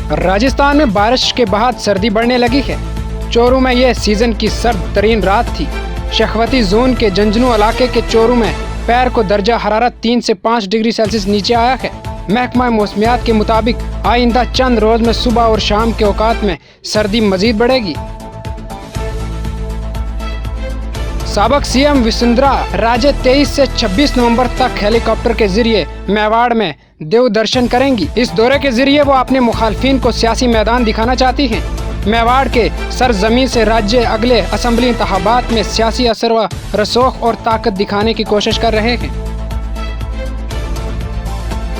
राजस्थान में बारिश के बाद सर्दी बढ़ने लगी है। चोरू में यह सीजन की सर्द तरीन रात थी। शेखावती जोन के झुंझुनू इलाके के चोरू में पैर को दर्जा हरारत 3 से 5 डिग्री सेल्सियस नीचे आया है। महकमा मौसमियात के मुताबिक आइंदा चंद रोज में सुबह और शाम के औकात में सर्दी मजीद बढ़ेगी। साबक सीएम वसुंधरा राजे 23 से 26 नवंबर तक हेलीकॉप्टर के जरिए मेवाड़ में देव दर्शन करेंगी। इस दौरे के जरिए वो अपने मुखालफिन को सियासी मैदान दिखाना चाहती हैं। मेवाड़ के सरजमीन से राज्य अगले असेंबली इंतखाबात में सियासी असर व रसूख और ताकत दिखाने की कोशिश कर रहे हैं।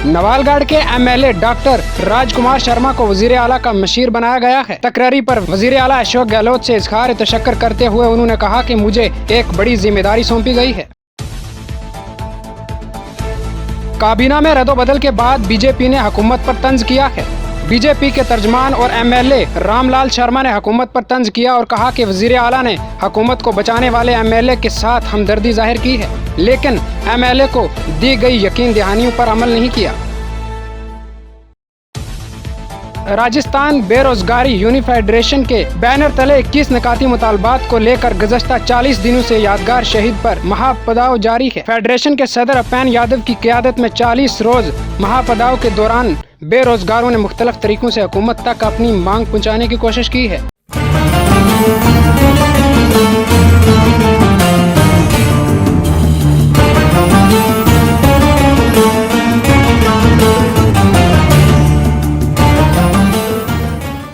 नवालगढ़ के एमएलए डॉक्टर राजकुमार शर्मा को वजीर आला का मशीर बनाया गया है। तकरारी पर वजीर आला अशोक गहलोत से इजहार तशक्कुर करते हुए उन्होंने कहा कि मुझे एक बड़ी जिम्मेदारी सौंपी गई है। काबीना में रद्दोबदल के बाद बीजेपी ने हुकूमत पर तंज किया है। बीजेपी के तर्जमान और एमएलए रामलाल शर्मा ने हुकूमत पर तंज किया और कहा कि वजीर आला ने हुकूमत को बचाने वाले एमएलए के साथ हमदर्दी जाहिर की है, लेकिन एमएलए को दी गई यकीन दहानियों पर अमल नहीं किया। राजस्थान बेरोजगारी यूनियन फेडरेशन के बैनर तले 21 निकाती मुतालबात को लेकर गुज़श्ता 40 दिनों से यादगार शहीद पर महापड़ाव जारी है। फेडरेशन के सदर अपेन यादव की क़यादत में 40 रोज महापड़ाव के दौरान बेरोजगारों ने मुख्तलिफ तरीकों से हुकूमत तक अपनी मांग पहुँचाने की कोशिश की है।